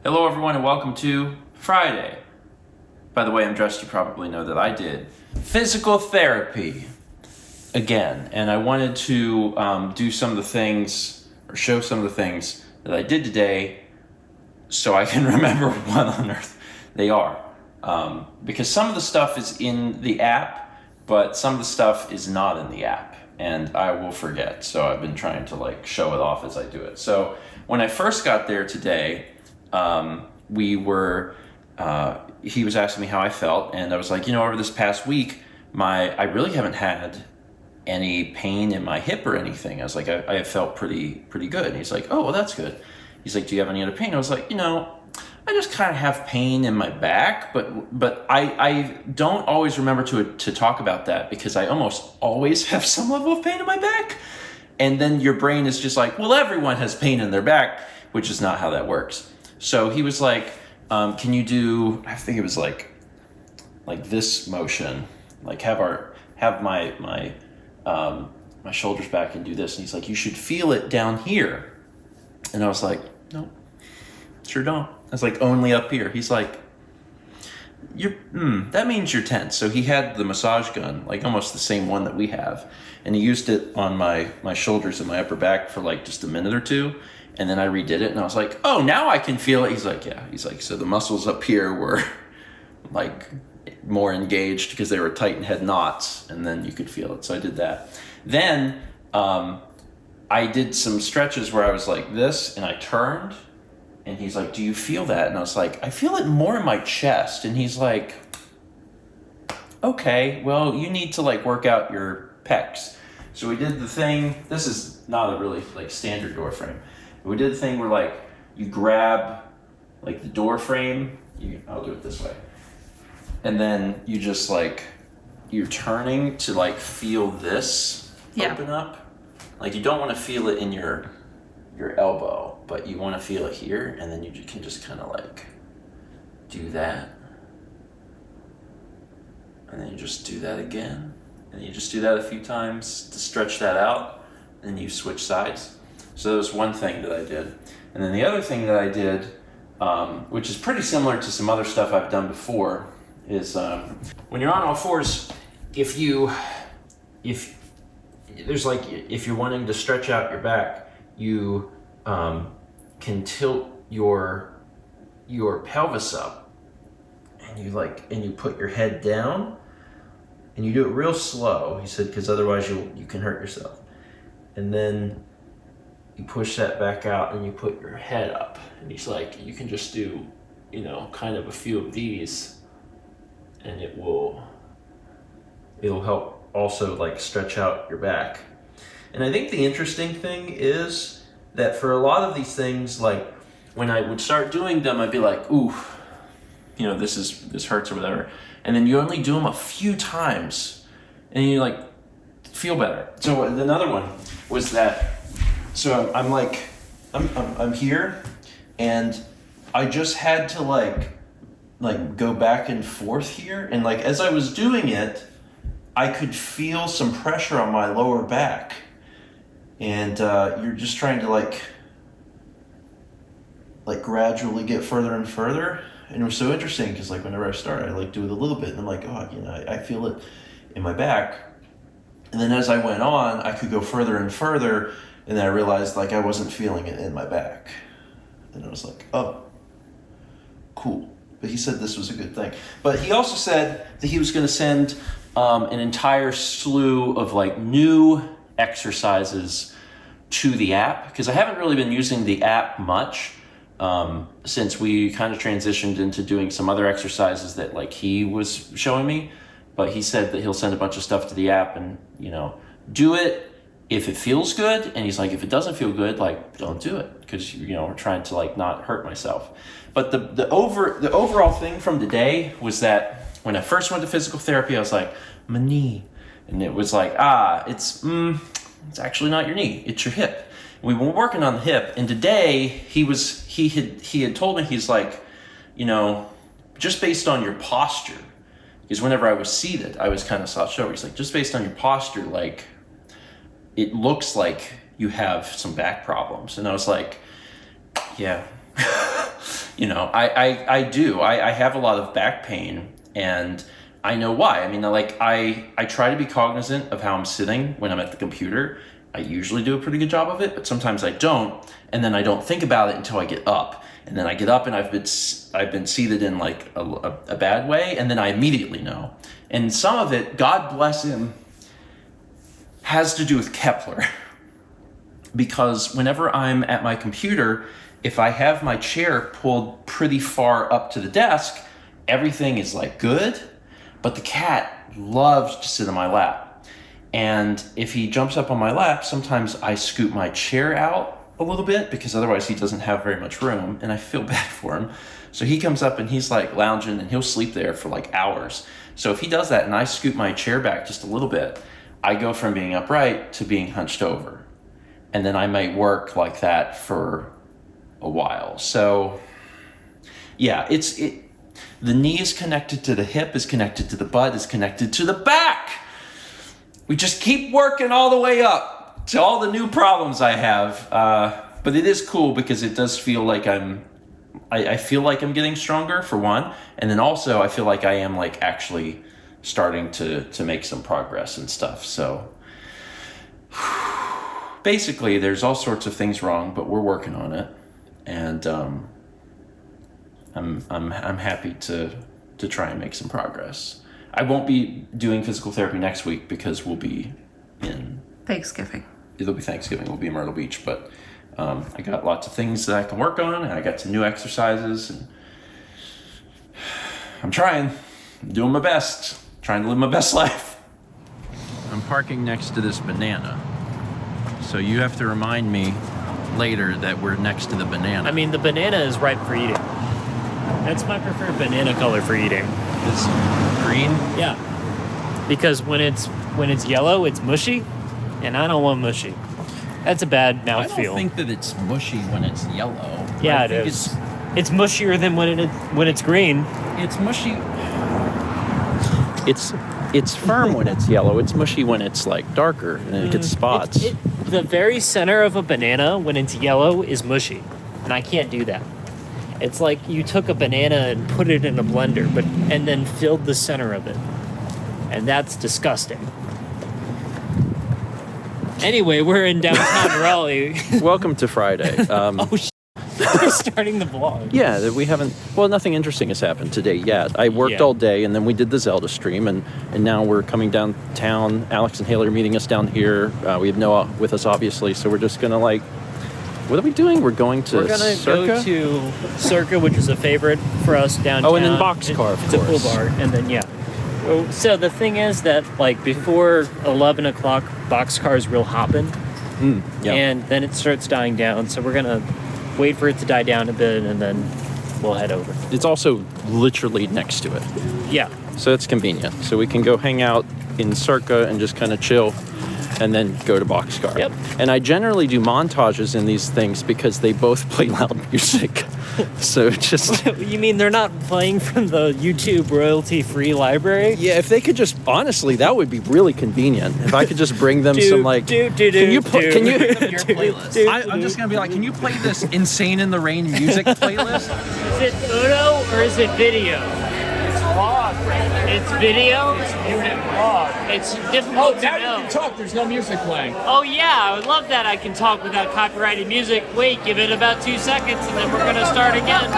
Hello everyone and welcome to Friday. By the way, I'm dressed, you probably know that I did physical therapy again. And I wanted to do some of the things, or show some of the things that I did today so I can remember what on earth they are. Because some of the stuff is in the app, but some of the stuff is not in the app. And I will forget, so I've been trying to show it off as I do it. So when I first got there today, he was asking me how I felt, and I was like, over this past week, I really haven't had any pain in my hip or anything. I was like, I felt pretty good. And he's like, oh, well, that's good. He's like, do you have any other pain? I was like, I just kind of have pain in my back, but I don't always remember to talk about that because I almost always have some level of pain in my back. And then your brain is just like, well, everyone has pain in their back, which is not how that works. So he was like, can you do, I think it was like this motion, like have my shoulders back and do this. And he's like, you should feel it down here. And I was like, no, sure don't. I was like, only up here. He's like, that means you're tense. So he had the massage gun, like almost the same one that we have. And he used it on my shoulders and my upper back for just a minute or two. And then I redid it and I was like, oh, now I can feel it. He's like, yeah. He's like, so the muscles up here were more engaged because they were tight and had knots, and then you could feel it. So I did that. Then I did some stretches where I was like this and I turned, and he's like, do you feel that? And I was like, I feel it more in my chest. And he's like, okay, well, you need to work out your pecs. So we did the thing. This is not a really standard door frame. We did the thing where you grab the door frame. I'll do it this way. And then you just you're turning to feel this open up. You don't want to feel it in your elbow, but you want to feel it here, and then you can just kind of do that. And then you just do that again. And you just do that a few times to stretch that out, and you switch sides. So that was one thing that I did. And then the other thing that I did, which is pretty similar to some other stuff I've done before, is when you're on all fours, if you're wanting to stretch out your back, you can tilt your pelvis up, and you put your head down, and you do it real slow. He said, because otherwise you can hurt yourself. And then you push that back out and you put your head up. And he's like, you can just do, kind of a few of these, and it'll help also stretch out your back. And I think the interesting thing is that for a lot of these things, when I would start doing them, I'd be like, ooh, this hurts or whatever. And then you only do them a few times and you feel better. So another one was that, so I'm here, and I just had to go back and forth here, and as I was doing it, I could feel some pressure on my lower back, and you're just trying to gradually get further and further. And it was so interesting because whenever I start, I do it a little bit, and I'm like, oh, I feel it in my back. And then as I went on, I could go further and further, and then I realized I wasn't feeling it in my back. And I was like, oh, cool. But he said this was a good thing. But he also said that he was going to send an entire slew of new exercises to the app, because I haven't really been using the app much since we kind of transitioned into doing some other exercises that he was showing me. But he said that he'll send a bunch of stuff to the app, and do it if it feels good. And he's like, if it doesn't feel good, don't do it, because we're trying to not hurt myself. But the overall thing from today was that when I first went to physical therapy, I was like, my knee, and it was it's actually not your knee, it's your hip. We were working on the hip, and today he had told me, he's like, just based on your posture, because whenever I was seated, I was kind of slouched over. He's like, just based on your posture, it looks like you have some back problems. And I was like, yeah, I do. I have a lot of back pain, and I know why. I mean, like, I try to be cognizant of how I'm sitting when I'm at the computer. I usually do a pretty good job of it, but sometimes I don't, and then I don't think about it until I get up. And then I get up and I've been seated in like a bad way, and then I immediately know. And some of it, God bless him, has to do with Kepler. Because whenever I'm at my computer, if I have my chair pulled pretty far up to the desk, everything is like good, but the cat loves to sit on my lap. And if he jumps up on my lap, sometimes I scoot my chair out a little bit, because otherwise he doesn't have very much room, and I feel bad for him. So he comes up and he's like lounging, and he'll sleep there for like hours. So if he does that and I scoot my chair back just a little bit, I go from being upright to being hunched over. And then I might work like that for a while. So yeah, the knee is connected to the hip, is connected to the butt, is connected to the back. We just keep working all the way up to all the new problems I have. But it is cool because it does feel like I feel like I'm getting stronger, for one. And then also I feel like I am like actually starting to make some progress and stuff. So basically there's all sorts of things wrong, but we're working on it. And I'm happy to try and make some progress. I won't be doing physical therapy next week because we'll be in Thanksgiving. It'll be Thanksgiving. We'll be in Myrtle Beach, but I got lots of things that I can work on, and I got some new exercises, and I'm trying. I'm doing my best. Trying to live my best life. I'm parking next to this banana, so you have to remind me later that we're next to the banana. I mean, the banana is ripe for eating. That's my preferred banana color for eating. It's green? Yeah. Because when it's yellow, it's mushy, and I don't want mushy. That's a bad mouthfeel. I don't think that it's mushy when it's yellow. Yeah, it is. It's mushier than when it's green. It's mushy. It's firm when it's yellow. It's mushy when it's like darker and it gets spots. The very center of a banana when it's yellow is mushy, and I can't do that. It's like you took a banana and put it in a blender, and then filled the center of it, and that's disgusting. Anyway, we're in downtown Raleigh. Welcome to Friday. We're starting the vlog. Yeah, we haven't. Well, nothing interesting has happened today yet. I worked all day, and then we did the Zelda stream, and now we're coming downtown. Alex and Haley are meeting us down here. We have Noah with us, obviously, so we're just gonna what are we doing? We're going to Circa? Go to Circa, which is a favorite for us downtown. Oh, and then Boxcar, of course. It's a pool bar, and then So the thing is that before 11 o'clock, Boxcar is real hopping, and then it starts dying down. So we're gonna wait for it to die down a bit, and then we'll head over. It's also literally next to it. Yeah. So it's convenient. So we can go hang out in Circa and just kind of chill, and then go to Boxcar. Yep. And I generally do montages in these things because they both play loud music. So just... You mean they're not playing from the YouTube royalty-free library? Yeah, if they could just... Honestly, that would be really convenient. If I could just bring them some, Can you... Your playlist. I'm just going to be like, can you play this Insane in the Rain music playlist? Is it photo or is it video? It's vlog. It's video? It's muted vlog. It's difficult to know. Now you can talk. There's no music playing. Oh yeah, I would love that. I can talk without copyrighted music. Wait, give it about 2 seconds and then we're gonna start again.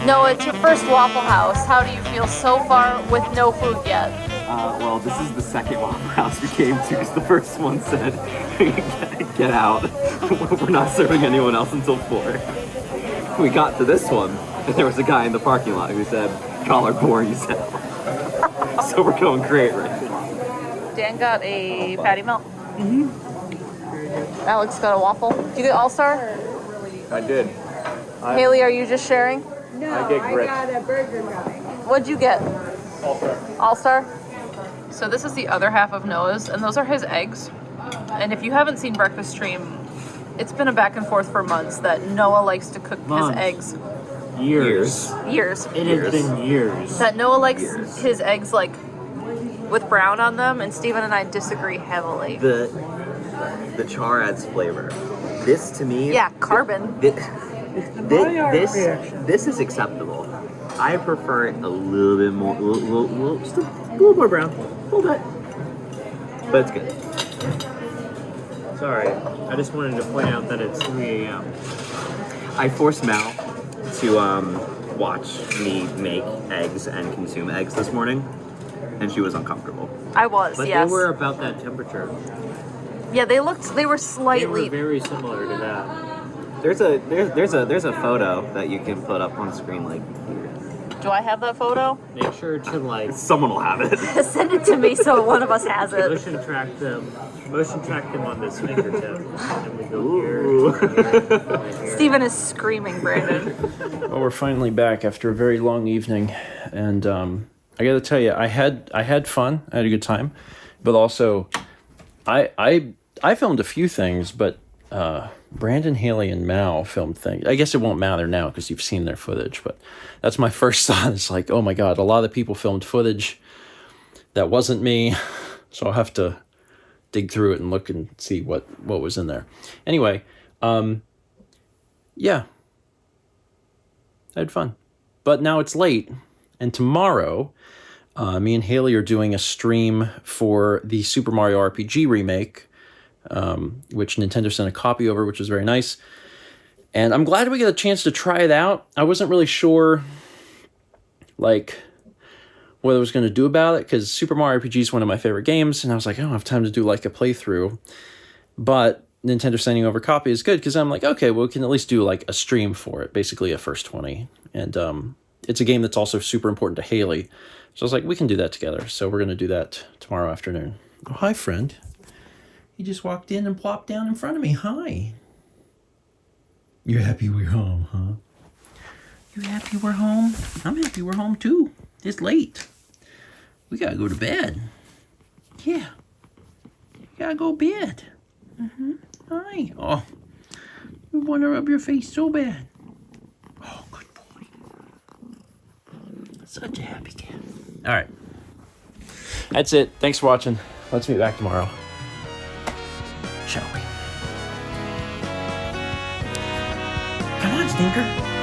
No, it's your first Waffle House. How do you feel so far with no food yet? Well, this is the second Waffle House we came to because the first one said, get out. We're not serving anyone else until 4. We got to this one, and there was a guy in the parking lot who said, y'all are boring as hell. So we're going great right now. Dan got a patty melt. Alex got a waffle. Did you get All-Star? I did. Haley, are you just sharing? No, I get grits. got a burger going. What'd you get? All-Star. So this is the other half of Noah's, and those are his eggs. And if you haven't seen Breakfast Stream, it's been a back and forth for months that Noah likes to cook his eggs. Years. Years. It has been years. That Noah likes his eggs like with brown on them, and Steven and I disagree heavily. The char adds flavor. This to me, Yeah, carbon. this is acceptable. I prefer it a little bit more, just a little more brown, a little bit, but it's good. Sorry, I just wanted to point out that it's 3 a.m. I forced Mal to watch me make eggs and consume eggs this morning, and she was uncomfortable. I was, But yes. they were about that temperature. Yeah, they were They were slightly. very similar to that. There's a photo that you can put up on screen like here. Do I have that photo? Make sure to like Someone will have it. Send it to me so one of us has it. motion track them on this fingertip. And we go here. Steven is screaming, Brandon. Well, we're finally back after a very long evening, and I got to tell you, I had fun. I had a good time, but also, I filmed a few things, but Brandon, Haley, and Mal filmed things. I guess it won't matter now because you've seen their footage, but that's my first thought. It's like, oh my god, a lot of people filmed footage that wasn't me, so I'll have to dig through it and look and see what was in there. Anyway, yeah, I had fun, but now it's late, and tomorrow, me and Haley are doing a stream for the Super Mario RPG remake, which Nintendo sent a copy over, which was very nice. And I'm glad we got a chance to try it out. I wasn't really sure, like, what I was going to do about it, because Super Mario RPG is one of my favorite games, and I was like, I don't have time to do, like, a playthrough. But Nintendo sending over a copy is good, because I'm like, okay, well, we can at least do, like, a stream for it, basically a first 20. And it's a game that's also super important to Haley. So I was like, we can do that together. So we're going to do that tomorrow afternoon. Oh, hi, friend. You just walked in and plopped down in front of me. Hi. You're happy we're home, huh? You happy we're home? I'm happy we're home, too. It's late. We gotta go to bed. Yeah. You gotta go to bed. Hi. Oh. I want to rub your face so bad. Oh, good boy. Such a happy cat. All right. That's it. Thanks for watching. Let's meet back tomorrow. Shall we? Come on, Stinker.